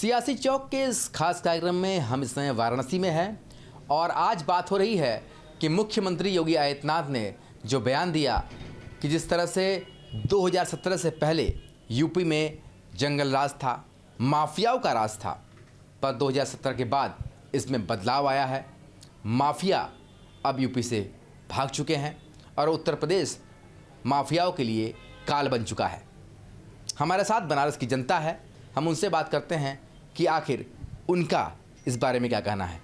सियासी चौक के इस खास कार्यक्रम में हम इस समय वाराणसी में हैं और आज बात हो रही है कि मुख्यमंत्री योगी आदित्यनाथ ने जो बयान दिया कि जिस तरह से 2017 से पहले यूपी में जंगल राज था, माफियाओं का राज था, पर 2017 के बाद इसमें बदलाव आया है। माफिया अब यूपी से भाग चुके हैं और उत्तर प्रदेश माफियाओं के लिए काल बन चुका है। हमारे साथ बनारस की जनता है, हम उनसे बात करते हैं कि आखिर उनका इस बारे में क्या कहना है।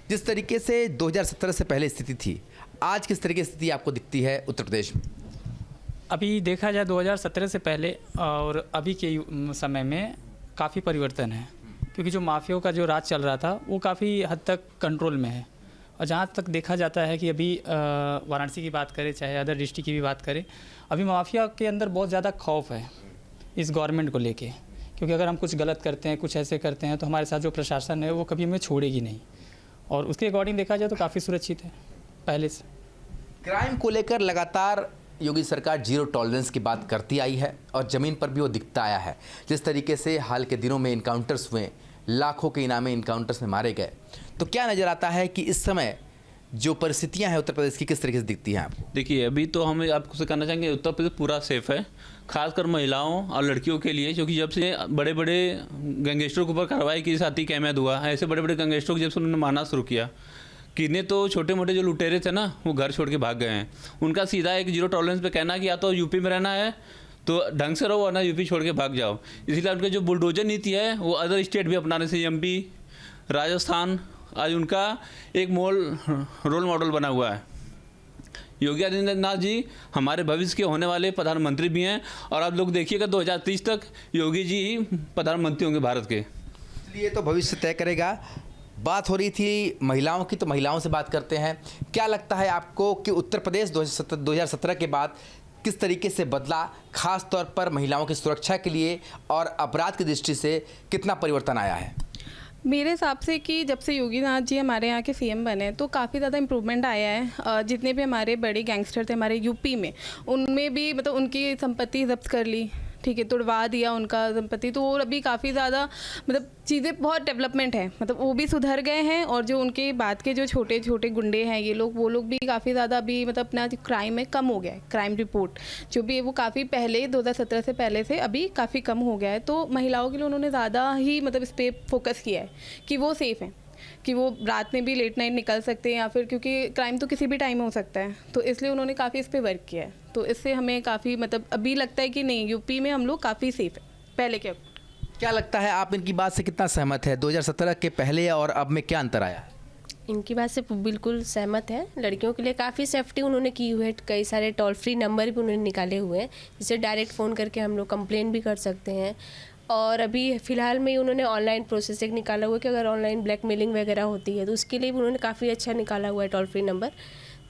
जिस तरीके से 2017 से पहले स्थिति थी, आज किस तरीके की स्थिति आपको दिखती है उत्तर प्रदेश में? अभी देखा जाए 2017 से पहले और अभी के समय में काफ़ी परिवर्तन है, क्योंकि जो माफियाओं का जो राज चल रहा था वो काफ़ी हद तक कंट्रोल में है। और जहाँ तक देखा जाता है कि अभी वाराणसी की बात करें चाहे अदर डिस्ट्रिक्ट की भी बात करें, अभी माफिया के अंदर बहुत ज़्यादा खौफ है इस गवर्नमेंट को लेके, क्योंकि अगर हम कुछ गलत करते हैं, कुछ ऐसे करते हैं, तो हमारे साथ जो प्रशासन है वो कभी हमें छोड़ेगी नहीं। और उसके अकॉर्डिंग देखा जाए तो काफ़ी सुरक्षित है पहले से। क्राइम को लेकर लगातार योगी सरकार जीरो टॉलरेंस की बात करती आई है और ज़मीन पर भी वो दिखता आया है। जिस तरीके से हाल के दिनों में इनकाउंटर्स हुए, लाखों के इनामी इनकाउंटर्स में मारे गए, तो क्या नज़र आता है कि इस समय जो परिस्थितियां हैं उत्तर प्रदेश की किस तरीके से दिखती हैं आपको? देखिए, अभी तो हमें आपको कहना चाहेंगे उत्तर प्रदेश पूरा सेफ है, खासकर महिलाओं और लड़कियों के लिए, क्योंकि जब से बड़े बड़े गैंगस्टरों के ऊपर कार्रवाई की, साथ ही कैमैद हुआ, ऐसे बड़े बड़े गैंगस्टरों को जब से उन्होंने मारना शुरू किया, कितने तो छोटे मोटे जो लुटेरे थे ना, वो घर छोड़ के भाग गए हैं। उनका सीधा एक जीरो टॉलरेंस पे कहना कि या तो यूपी में रहना है तो ढंग से रहो, वरना यूपी छोड़ के भाग जाओ। इसलिए उनकी जो बुलडोजर नीति है वो अदर स्टेट भी अपनाने से, एमपी, राजस्थान आज उनका एक रोल मॉडल बना हुआ है। योगी आदित्यनाथ जी हमारे भविष्य के होने वाले प्रधानमंत्री भी हैं और आप लोग देखिएगा 2030 तक योगी जी ही प्रधानमंत्री होंगे भारत के। इसलिए तो भविष्य तय करेगा। बात हो रही थी महिलाओं की, तो महिलाओं से बात करते हैं। क्या लगता है आपको कि उत्तर प्रदेश 2017 के बाद किस तरीके से बदला, खास तौर पर महिलाओं की सुरक्षा के लिए और अपराध की दृष्टि से कितना परिवर्तन आया है? मेरे हिसाब से कि जब से योगी नाथ जी हमारे यहाँ के सीएम बने तो काफ़ी ज़्यादा इम्प्रूवमेंट आया है। जितने भी हमारे बड़े गैंगस्टर थे हमारे यूपी में, उनमें भी मतलब उनकी संपत्ति जब्त कर ली, ठीक है, तुड़वा दिया उनका संपत्ति। तो और अभी काफ़ी ज़्यादा मतलब चीज़ें बहुत डेवलपमेंट है, मतलब वो भी सुधर गए हैं। और जो उनके बाद के जो छोटे छोटे गुंडे हैं ये लोग, वो लोग भी काफ़ी ज़्यादा अभी मतलब अपना क्राइम में कम हो गया है। क्राइम रिपोर्ट जो भी है वो काफ़ी पहले 2017 से पहले से अभी काफ़ी कम हो गया है। तो महिलाओं के लिए उन्होंने ज़्यादा ही मतलब इस पर फोकस किया है कि वो सेफ़ हैं, कि वो रात में भी लेट नाइट निकल सकते हैं, या फिर क्योंकि क्राइम तो किसी भी टाइम हो सकता है, तो इसलिए उन्होंने काफ़ी इस पर वर्क किया है। तो इससे हमें काफ़ी मतलब अभी लगता है कि नहीं, यूपी में हम लोग काफ़ी सेफ है पहले के। क्या लगता है, आप इनकी बात से कितना सहमत है? 2017 के पहले और अब में क्या अंतर आया है? इनकी बात से बिल्कुल सहमत है। लड़कियों के लिए काफ़ी सेफ्टी उन्होंने की हुई है। कई सारे टोल फ्री नंबर भी उन्होंने निकाले हुए हैं, जिससे डायरेक्ट फ़ोन करके हम लोग कंप्लेन भी कर सकते हैं। और अभी फ़िलहाल में ही उन्होंने ऑनलाइन प्रोसेस एक निकाला हुआ है कि अगर ऑनलाइन ब्लैकमेलिंग वगैरह होती है तो उसके लिए भी उन्होंने काफ़ी अच्छा निकाला हुआ है टोल फ्री नंबर,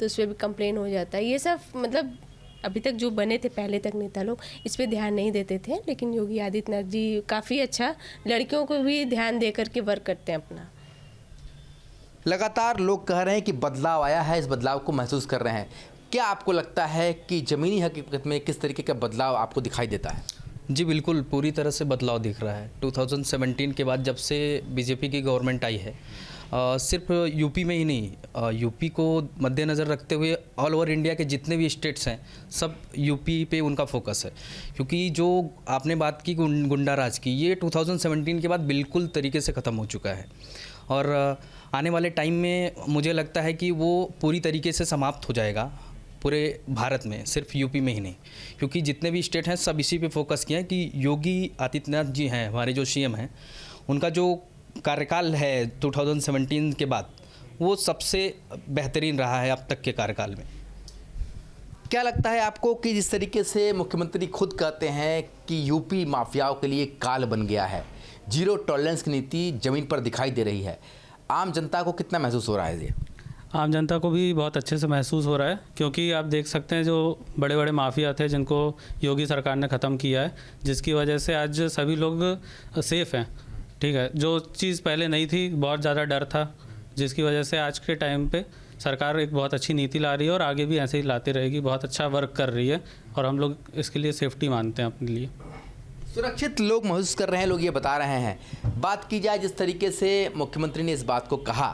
तो उस पर भी कंप्लेन हो जाता है। ये सब मतलब अभी तक जो बने थे पहले तक नेता लोग इस पर ध्यान नहीं देते थे, लेकिन योगी आदित्यनाथ जी काफ़ी अच्छा लड़कियों को भी ध्यान दे करके वर्क करते हैं अपना। लगातार लोग कह रहे हैं कि बदलाव आया है, इस बदलाव को महसूस कर रहे हैं। क्या आपको लगता है कि ज़मीनी हकीकत में किस तरीके का बदलाव आपको दिखाई देता है? जी बिल्कुल, पूरी तरह से बदलाव दिख रहा है। 2017 के बाद जब से बीजेपी की गवर्नमेंट आई है, सिर्फ यूपी में ही नहीं, यूपी को मद्देनज़र रखते हुए ऑल ओवर इंडिया के जितने भी स्टेट्स हैं सब यूपी पे उनका फोकस है। क्योंकि जो आपने बात की गुंडा राज की, ये 2017 के बाद बिल्कुल तरीके से ख़त्म हो चुका है और आने वाले टाइम में मुझे लगता है कि वो पूरी तरीके से समाप्त हो जाएगा पूरे भारत में, सिर्फ यूपी में ही नहीं। क्योंकि जितने भी स्टेट हैं सब इसी पे फोकस किया है कि योगी आदित्यनाथ जी हैं हमारे जो सीएम हैं, उनका जो कार्यकाल है 2017 के बाद वो सबसे बेहतरीन रहा है अब तक के कार्यकाल में। क्या लगता है आपको कि जिस तरीके से मुख्यमंत्री खुद कहते हैं कि यूपी माफियाओं के लिए काल बन गया है, जीरो टॉलरेंस की नीति ज़मीन पर दिखाई दे रही है, आम जनता को कितना महसूस हो रहा है ये? आम जनता को भी बहुत अच्छे से महसूस हो रहा है, क्योंकि आप देख सकते हैं जो बड़े बड़े माफिया थे जिनको योगी सरकार ने ख़त्म किया है, जिसकी वजह से आज सभी लोग सेफ़ हैं। ठीक है, जो चीज़ पहले नहीं थी, बहुत ज़्यादा डर था, जिसकी वजह से आज के टाइम पे सरकार एक बहुत अच्छी नीति ला रही है और आगे भी ऐसे ही लाती रहेगी। बहुत अच्छा वर्क कर रही है और हम लोग इसके लिए सेफ्टी मानते हैं अपने लिए। सुरक्षित लोग महसूस कर रहे हैं, लोग ये बता रहे हैं। बात की जाए जिस तरीके से मुख्यमंत्री ने इस बात को कहा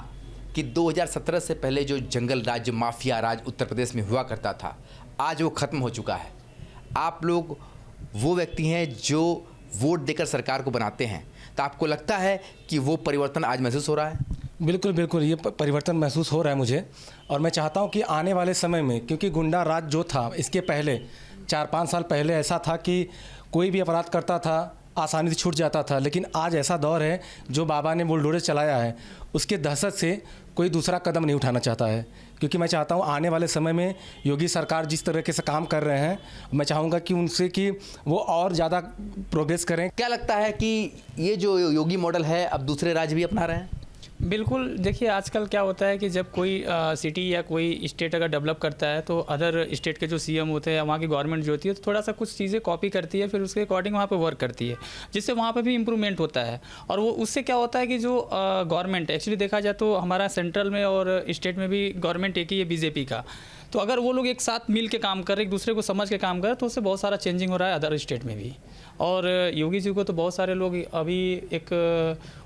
कि 2017 से पहले जो जंगल राज, जो माफिया राज उत्तर प्रदेश में हुआ करता था, आज वो ख़त्म हो चुका है। आप लोग वो व्यक्ति हैं जो वोट देकर सरकार को बनाते हैं, तो आपको लगता है कि वो परिवर्तन आज महसूस हो रहा है? बिल्कुल बिल्कुल, ये परिवर्तन महसूस हो रहा है मुझे। और मैं चाहता हूँ कि आने वाले समय में, क्योंकि गुंडा राज जो था इसके पहले 4-5 साल पहले ऐसा था कि कोई भी अपराध करता था आसानी से छूट जाता था, लेकिन आज ऐसा दौर है, जो बाबा ने बुलडोजर चलाया है उसके दहशत से कोई दूसरा कदम नहीं उठाना चाहता है। क्योंकि मैं चाहता हूं आने वाले समय में योगी सरकार जिस तरीके से काम कर रहे हैं, मैं चाहूँगा कि उनसे कि वो और ज़्यादा प्रोग्रेस करें। क्या लगता है कि ये जो योगी मॉडल है अब दूसरे राज्य भी अपना रहे हैं? बिल्कुल, देखिए आजकल क्या होता है कि जब कोई सिटी या कोई स्टेट अगर डेवलप करता है तो अदर स्टेट के जो सीएम होते हैं या वहाँ की गवर्नमेंट जो होती है तो थोड़ा सा कुछ चीज़ें कॉपी करती है, फिर उसके अकॉर्डिंग वहाँ पे वर्क करती है, जिससे वहाँ पे भी इम्प्रूवमेंट होता है। और वो उससे क्या होता है कि जो गवर्नमेंट एक्चुअली देखा जाए तो हमारा सेंट्रल में और स्टेट में भी गवर्नमेंट एक ही है बीजेपी का, तो अगर वो लोग एक साथ मिल के काम कर रहे, एक दूसरे को समझ के काम करें, तो उससे बहुत सारा चेंजिंग हो रहा है अदर स्टेट में भी। और योगी जी को तो बहुत सारे लोग अभी एक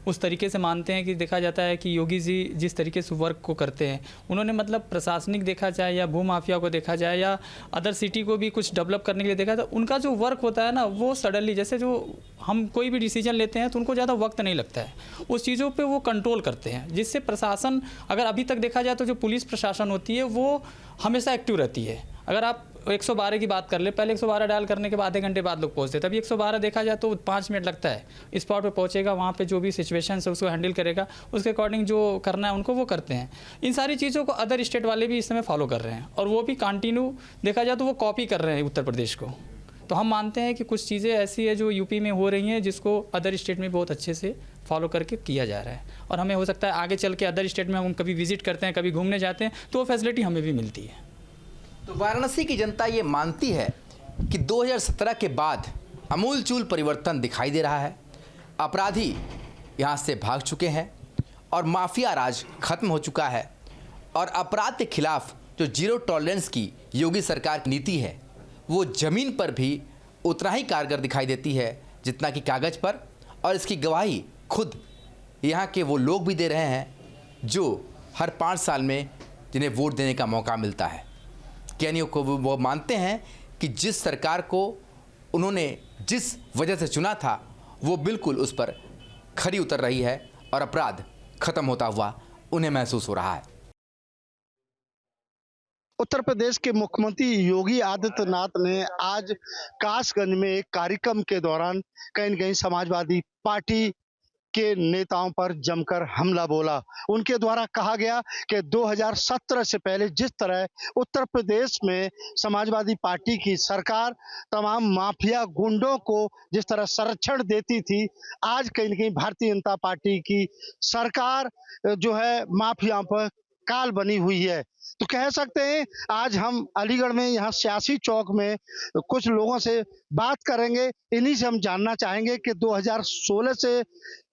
उस तरीके से मानते हैं कि देखा जाता है कि योगी जी जिस तरीके से वर्क को करते हैं, उन्होंने मतलब प्रशासनिक देखा जाए या भू माफिया को देखा जाए या अदर सिटी को भी कुछ डेवलप करने के लिए देखा जाए, तो उनका जो वर्क होता है ना, वो सडनली जैसे जो हम कोई भी डिसीजन लेते हैं तो उनको ज़्यादा वक्त नहीं लगता है, उस चीज़ों पर वो कंट्रोल करते हैं, जिससे प्रशासन, अगर अभी तक देखा जाए तो जो पुलिस प्रशासन होती है वो हमेशा एक्टिव रहती है। अगर आप 112 की बात कर ले, पहले 112 डायल करने के बाद आधे घंटे बाद लोग पहुंचते, तभी 112 देखा जाए तो 5 मिनट लगता है, स्पॉट पे पहुंचेगा, वहाँ पे जो भी सिचुएशन है उसको हैंडल करेगा, उसके अकॉर्डिंग जो करना है उनको वो करते हैं। इन सारी चीज़ों को अदर स्टेट वाले भी इस समय फॉलो कर रहे हैं और वो भी कंटिन्यू देखा जाए तो वो कॉपी कर रहे हैं उत्तर प्रदेश को। तो हम मानते हैं कि कुछ चीज़ें ऐसी है जो यूपी में हो रही हैं जिसको अदर स्टेट में बहुत अच्छे से फॉलो करके किया जा रहा है, और हमें हो सकता है आगे चल के अदर स्टेट में हम कभी विजिट करते हैं, कभी घूमने जाते हैं, तो वो फैसिलिटी हमें भी मिलती है। तो वाराणसी की जनता ये मानती है कि 2017 के बाद अमूलचूल परिवर्तन दिखाई दे रहा है, अपराधी यहाँ से भाग चुके हैं और माफिया राज खत्म हो चुका है, और अपराध के खिलाफ जो जीरो टॉलरेंस की योगी सरकार की नीति है वो ज़मीन पर भी उतना ही कारगर दिखाई देती है जितना कि कागज़ पर, और इसकी गवाही खुद यहाँ के वो लोग भी दे रहे हैं जो हर 5 साल में जिन्हें वोट देने का मौका मिलता है। यानी वो मानते हैं कि जिस सरकार को उन्होंने जिस वजह से चुना था वो बिल्कुल उस पर खरी उतर रही है और अपराध खत्म होता हुआ उन्हें महसूस हो रहा है। उत्तर प्रदेश के मुख्यमंत्री योगी आदित्यनाथ ने आज कासगंज में एक कार्यक्रम के दौरान कहीं न कहीं समाजवादी पार्टी के नेताओं पर जमकर हमला बोला। उनके द्वारा कहा गया कि 2017 से पहले जिस तरह उत्तर प्रदेश में समाजवादी पार्टी की सरकार तमाम माफिया गुंडों को जिस तरह संरक्षण देती थी, आज कहीं न कहीं भारतीय जनता पार्टी की सरकार जो है माफियाओं पर काल बनी हुई है। तो कह सकते हैं आज हम अलीगढ़ में यहाँ सियासी चौक में कुछ लोगों से बात करेंगे। इन्हीं से हम जानना चाहेंगे कि 2016 से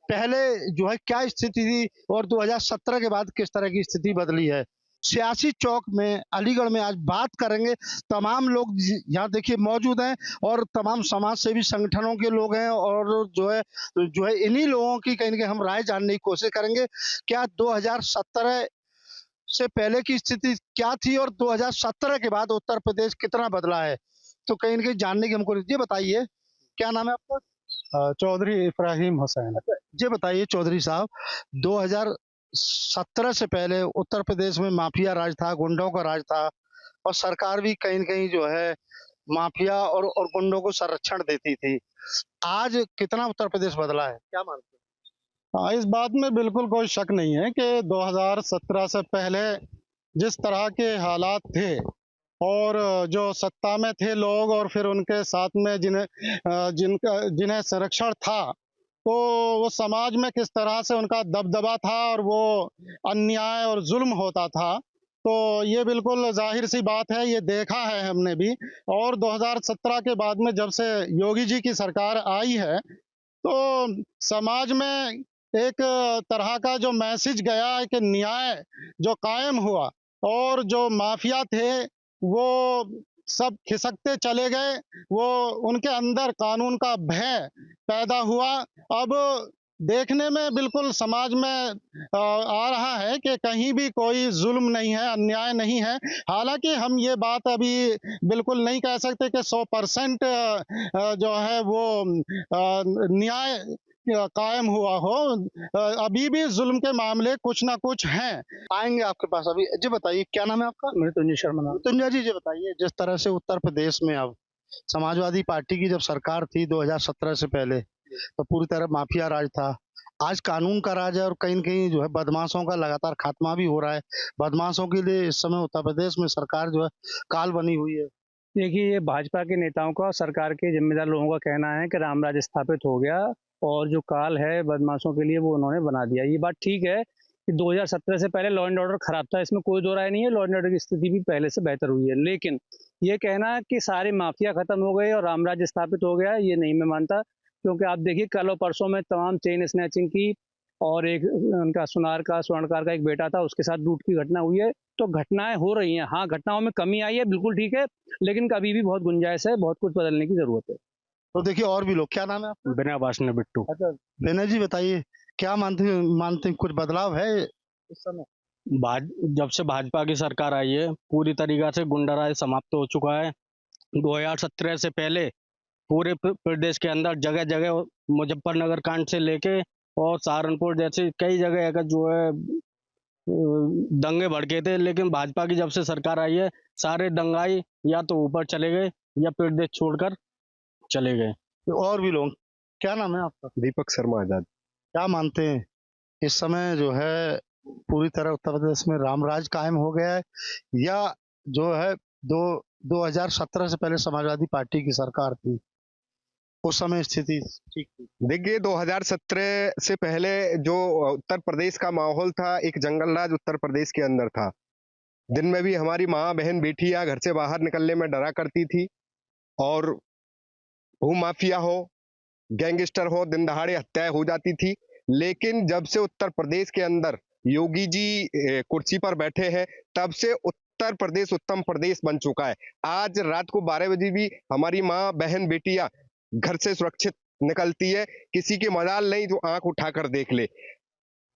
पहले जो है क्या स्थिति थी और 2017 के बाद किस तरह की स्थिति बदली है। सियासी चौक में अलीगढ़ में आज बात करेंगे। तमाम लोग यहाँ देखिए मौजूद हैं और तमाम समाज सेवी संगठनों के लोग हैं, और जो है इन्हीं लोगों की कहीं न कहीं हम राय जानने की कोशिश करेंगे। क्या 2017 से पहले की स्थिति क्या थी और 2017 के बाद उत्तर प्रदेश कितना बदला है, तो कहीं न कहीं जानने की हमको। ये बताइए क्या नाम है आपका? चौधरी इब्राहिम हुसैन। ये बताइए चौधरी साहब, 2017 से पहले उत्तर प्रदेश में माफिया राज था, गुंडों का राज था, और सरकार भी कहीं न कहीं जो है माफिया और गुंडों को संरक्षण देती थी। आज कितना उत्तर प्रदेश बदला है, क्या मानते हैं? हाँ, इस बात में बिल्कुल कोई शक नहीं है कि 2017 से पहले जिस तरह के हालात थे और जो सत्ता में थे लोग और फिर उनके साथ में जिन्हें संरक्षण था, तो वो समाज में किस तरह से उनका दबदबा था और वो अन्याय और जुल्म होता था, तो ये बिल्कुल जाहिर सी बात है, ये देखा है हमने भी। और 2017 के बाद में जब से योगी जी की सरकार आई है तो समाज में एक तरह का जो मैसेज गया है कि न्याय जो कायम हुआ और जो माफिया थे वो सब खिसकते चले गए। वो उनके अंदर कानून का भय पैदा हुआ। अब देखने में बिल्कुल समाज में आ रहा है कि कहीं भी कोई जुल्म नहीं है, अन्याय नहीं है। हालांकि हम ये बात अभी बिल्कुल नहीं कह सकते कि 100% जो है वो न्याय कायम हुआ हो। अभी भी जुल्म के मामले कुछ ना कुछ हैं। आएंगे आपके पास अभी। जी बताइए, क्या नाम है आपका? मृत्युंजय शर्मा। मृत्युंजय जी बताइए, जिस तरह से उत्तर प्रदेश में अब समाजवादी पार्टी की जब सरकार थी 2017 से पहले, तो पूरी तरह माफिया राज था। आज कानून का राज है और कहीं न कहीं जो है बदमाशों का लगातार खात्मा भी हो रहा है। बदमाशों के लिए इस समय उत्तर प्रदेश में सरकार जो है काल बनी हुई है। देखिए, ये भाजपा के नेताओं का और सरकार के जिम्मेदार लोगों का कहना है कि रामराज स्थापित हो गया और जो काल है बदमाशों के लिए वो उन्होंने बना दिया। ये बात ठीक है कि 2017 से पहले लॉ एंड ऑर्डर खराब था, इसमें कोई दो राय नहीं है। लॉ एंड ऑर्डर की स्थिति भी पहले से बेहतर हुई है, लेकिन ये कहना कि सारे माफिया खत्म हो गए और रामराज स्थापित हो गया, ये नहीं मैं मानता। क्योंकि आप देखिए, कल और परसों में तमाम चेन स्नैचिंग की और एक उनका स्वर्णकार का एक बेटा था, उसके साथ लूट की घटना हुई है। तो घटनाएं हो रही हैं, हाँ घटनाओं में कमी आई है, बिल्कुल ठीक है, लेकिन अभी भी बहुत गुंजाइश है, बहुत कुछ बदलने की जरूरत है। तो देखिए और भी लोग, क्या नाम है आपका? बिना वासना बिट्टू। अच्छा विनय जी बताइए, क्या मानते हैं कुछ बदलाव है इस समय? जब से भाजपा की सरकार आई है, पूरी तरीका से गुंडा राज समाप्त हो चुका है। 2017 से पहले पूरे प्रदेश के अंदर जगह जगह मुजफ्फरनगर कांड से लेके और सहारनपुर जैसे कई जगह का जो है दंगे भड़के थे, लेकिन भाजपा की जब से सरकार आई है, सारे दंगाई या तो ऊपर चले गए या प्रदेश छोड़कर चले गए। तो और भी लोग, क्या नाम है आपका? दीपक शर्मा आजाद। क्या मानते हैं इस समय जो है पूरी तरह उत्तर प्रदेश में रामराज कायम हो गया है, या जो है 2017 से पहले समाजवादी पार्टी की सरकार थी उस समय स्थिति ठीक थी? देखिए, 2017 से पहले जो उत्तर प्रदेश का माहौल था, एक जंगल राज उत्तर प्रदेश के अंदर था। दिन में भी हमारी माँ बहन बेटियां घर से बाहर निकलने में डरा करती थी, और भूमाफिया हो, गैंगस्टर हो, दिन दहाड़े हत्याएं हो जाती थी। लेकिन जब से उत्तर प्रदेश के अंदर योगी जी कुर्सी पर बैठे हैं, तब से उत्तर प्रदेश उत्तम प्रदेश बन चुका है। आज रात को 12 बजे भी हमारी माँ बहन बेटियां घर से सुरक्षित निकलती है, किसी की मजाल नहीं जो आंख उठाकर देख ले।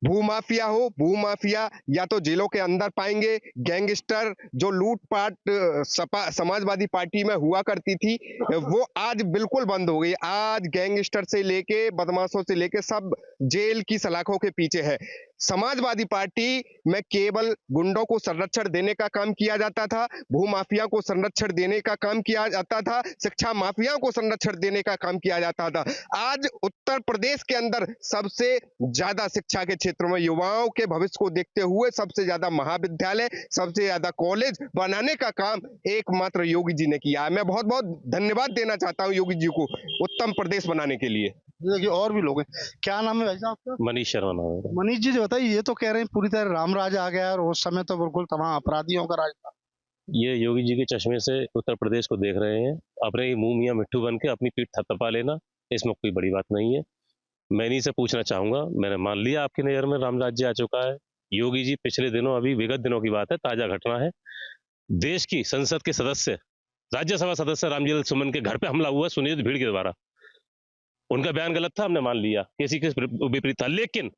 भूमाफिया हो, भूमाफिया या तो जेलों के अंदर पाएंगे, गैंगस्टर जो लूटपाट समाजवादी पार्टी में हुआ करती थी, वो आज बिल्कुल बंद हो गई। आज गैंगस्टर से लेके बदमाशों से लेके सब जेल की सलाखों के पीछे है। समाजवादी पार्टी में केवल गुंडों को संरक्षण देने का काम किया जाता था, भूमाफिया को संरक्षण देने का काम किया जाता था, शिक्षा माफिया को संरक्षण देने का काम किया जाता था। आज उत्तर प्रदेश के अंदर सबसे ज्यादा शिक्षा के क्षेत्र में युवाओं के भविष्य को देखते हुए सबसे ज्यादा महाविद्यालय, सबसे ज्यादा कॉलेज बनाने का काम एकमात्र योगी जी ने किया है। मैं बहुत बहुत धन्यवाद देना चाहता हूं योगी जी को उत्तम प्रदेश बनाने के लिए। देखिए और भी लोग हैं, क्या नाम है भाई साहब आपका? मनीष शर्मा नाम है। मनीष जी बताइए, ये तो कह रहे हैं पूरी तरह रामराज आ गया और उस समय तो बिल्कुल तमाम अपराधियों का राज था। ये योगी जी के चश्मे से उत्तर प्रदेश को देख रहे हैं, अपने ही मुंह मियां मिट्टू बन के अपनी पीठ थपथपा लेना, इसमें कोई बड़ी बात नहीं है। मैं इन्हीं से पूछना चाहूंगा, मैंने मान लिया आपकी नज़र में राम राज्य आ चुका है। योगी जी पिछले दिनों, अभी विगत दिनों की बात है, ताजा घटना है, देश की संसद के सदस्य, राज्यसभा सदस्य रामजीत सुमन के घर पे हमला हुआ सुनियोजित भीड़ के द्वारा। उनका बयान गलत था, हमने मान लिया, किसी के विपरीत था, लेकिन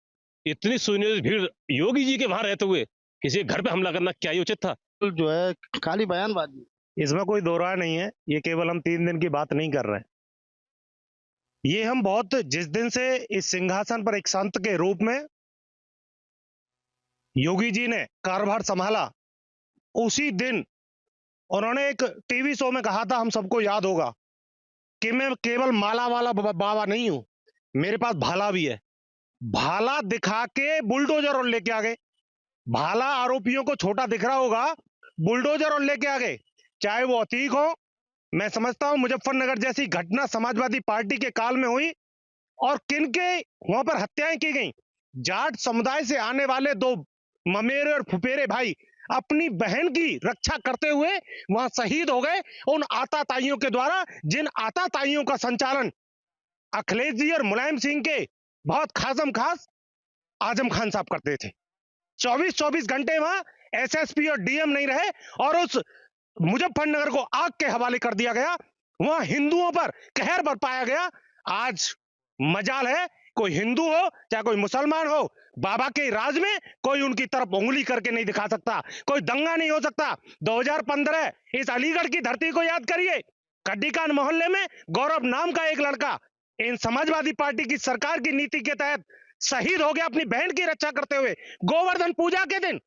इतनी सुनियोजित भीड़ योगी जी के वहां रहते हुए किसी के घर पे हमला करना क्या उचित था? जो है खाली बयानबाजी, इसमें कोई दो राय नहीं है। ये केवल हम 3 दिन की बात नहीं कर रहे हैं, ये हम बहुत, जिस दिन से इस सिंहासन पर एक संत के रूप में योगी जी ने कार्यभार संभाला, उसी दिन उन्होंने एक टीवी शो में कहा था, हम सबको याद होगा, कि मैं केवल माला वाला बाबा नहीं हूं, मेरे पास भाला भी है। भाला दिखा के बुलडोजर और लेके आ गए। भाला आरोपियों को छोटा दिख रहा होगा, बुलडोजर और लेके आ गए। चाहे वो अतीक हो, मैं समझता हूं मुजफ्फरनगर जैसी घटना समाजवादी पार्टी के काल में हुई और किनके वहां पर हत्याएं की गई। जाट समुदाय से आने वाले 2 ममेरे और फुफेरे भाई अपनी बहन की रक्षा करते हुए वहां शहीद हो गए, उन आताताइयों के द्वारा, जिन आताताइयों का संचालन अखिलेश जी और मुलायम सिंह के बहुत खासम खास आजम खान साहब करते थे। 24-24 घंटे वहां एसएसपी और डीएम नहीं रहे, और उस मुजफ्फरनगर को आग के हवाले कर दिया गया, वहां हिंदुओं पर कहर बरपाया गया। आज मजाल है कोई हिंदू हो चाहे कोई मुसलमान हो, बाबा के राज में कोई उनकी तरफ उंगली करके नहीं दिखा सकता, कोई दंगा नहीं हो सकता। 2015 इस अलीगढ़ की धरती को याद करिए, कड्डीकान मोहल्ले में गौरव नाम का एक लड़का इन समाजवादी पार्टी की सरकार की नीति के तहत शहीद हो गया अपनी बहन की रक्षा करते हुए गोवर्धन पूजा के दिन।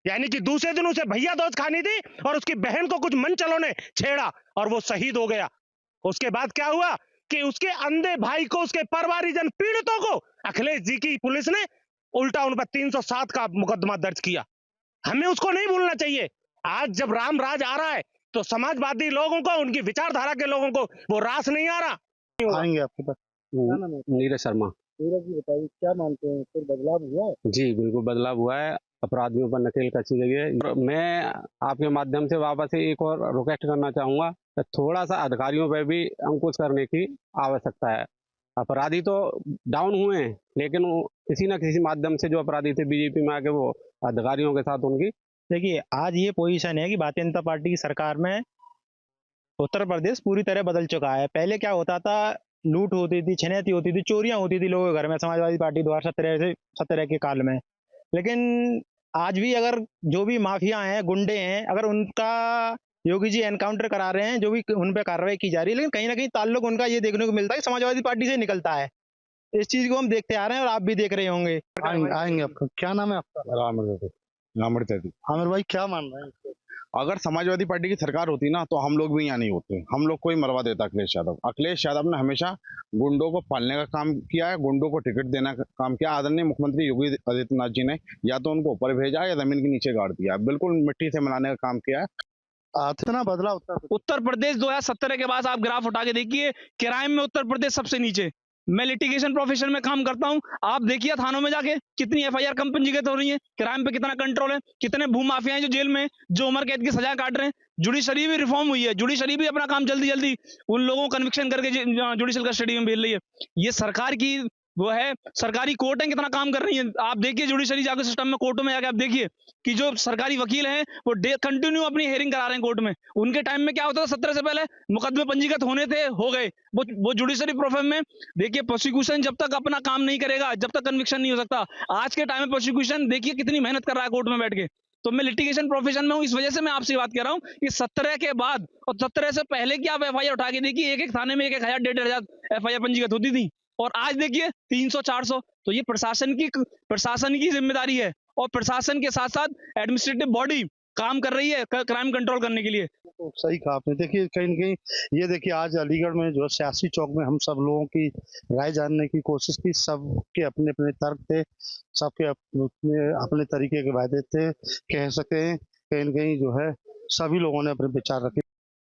यानी कि दूसरे दिन उसे भैया दोस्त खानी थी और उसकी बहन को कुछ मनचलों ने छेड़ा और वो शहीद हो गया। उसके बाद क्या हुआ कि उसके अंधे भाई को, उसके परिवारजन पीड़ितों को अखिलेश जी की पुलिस ने उल्टा उन पर 307 का मुकदमा दर्ज किया। हमें उसको नहीं भूलना चाहिए। आज जब राम राज आ रहा है तो समाजवादी लोगों को, उनकी विचारधारा के लोगों को वो रास नहीं आ रहा। आएंगे आपके पास। नीरज शर्मा। नीरज जी बताइए, क्या मानते हैं, कोई बदलाव हुआ है? जी बिल्कुल बदलाव हुआ है, अपराधियों पर नकेल कसी गई है। मैं आपके माध्यम से वापस एक और रिक्वेस्ट करना चाहूँगा कि थोड़ा सा अधिकारियों पर भी अंकुश करने की आवश्यकता है। अपराधी तो डाउन हुए हैं, लेकिन वो किसी न किसी माध्यम से जो अपराधी थे बीजेपी में आके वो अधिकारियों के साथ उनकी देखिए, आज ये पोजीशन है कि भारतीय जनता पार्टी की सरकार में उत्तर प्रदेश पूरी तरह बदल चुका है। पहले क्या होता था, लूट होती थी, छिनैती होती थी, चोरियां होती थी लोगों के घर में समाजवादी पार्टी द्वारा 17 के काल में। लेकिन आज भी अगर जो भी माफिया हैं, गुंडे हैं, अगर उनका योगी जी एनकाउंटर करा रहे हैं, जो भी उन पर कार्रवाई की जा रही है, लेकिन कहीं ना कहीं ताल्लुक उनका ये देखने को मिलता है कि समाजवादी पार्टी से निकलता है। इस चीज को हम देखते आ रहे हैं और आप भी देख रहे होंगे। आएंगे आपका क्या नाम है आपका? आमिर भाई, क्या मान रहे हैं? अगर समाजवादी पार्टी की सरकार होती ना तो हम लोग भी यहाँ नहीं होते, हम लोग को ही मरवा देता अखिलेश यादव। अखिलेश यादव ने हमेशा गुंडों को पालने का काम किया है, गुंडों को टिकट देने का काम किया। आदरणीय मुख्यमंत्री योगी आदित्यनाथ जी ने या तो उनको ऊपर भेजा या जमीन के नीचे गाड़ दिया, बिल्कुल मिट्टी से मिलाने का काम किया है। इतना बदलाव उत्तर प्रदेश 2017 के बाद आप ग्राफ उठा के देखिए, क्राइम में उत्तर प्रदेश सबसे नीचे। मैं लिटिगेशन प्रोफेशन में काम करता हूं, आप देखिए थानों में जाके कितनी एफआईआर कम पंजीकृत हो रही है, क्राइम पे कितना कंट्रोल है, कितने भूमाफिया हैं जो जेल में, जो उम्र कैद की सजा काट रहे हैं। जुडिशरी भी रिफॉर्म हुई है, जुडिशरी भी अपना काम जल्दी जल्दी उन लोगों को कन्विक्शन करके जुडिशल कस्टडी में भेज रही है। ये सरकार की वो है, सरकारी कोर्टें कितना काम कर रही हैं। आप देखिए जुडिशरी जाके सिस्टम में, कोर्टों में जाके आप देखिए कि जो सरकारी वकील हैं वो कंटिन्यू अपनी हेयरिंग करा रहे हैं कोर्ट में। उनके टाइम में क्या होता था, 17 से पहले मुकदमे पंजीकृत होने थे, हो गए। वो जुडिशरी प्रोफेशन में देखिए, प्रोसिक्यूशन जब तक अपना काम नहीं करेगा, जब तक कन्विक्शन नहीं हो सकता। आज के टाइम में प्रोसिक्यूशन देखिए कितनी मेहनत कर रहा है कोर्ट में बैठ के। तो मैं लिटिगेशन प्रोफेशन में हूँ, इस वजह से मैं आपसे बात कर रहा हूँ कि 17 के बाद और 17 से पहले की आप एफआईआर उठा के देखिए, एक थाने में 1,000 1,500 एफआईआर पंजीकृत होती थी, और आज देखिए 300-400। तो ये प्रशासन की जिम्मेदारी है, और प्रशासन के साथ साथ एडमिनिस्ट्रेटिव बॉडी काम कर रही है क्राइम कंट्रोल करने के लिए। तो सही कहा आपने। देखिए, कहीं न कहीं ये देखिए, आज अलीगढ़ में जो सियासी चौक में हम सब लोगों की राय जानने की कोशिश की, सबके अपने अपने तर्क थे, सबके अपने तरीके के वादे थे, कह सकते हैं कहीं न कहीं जो है सभी लोगों ने अपने विचार रखे।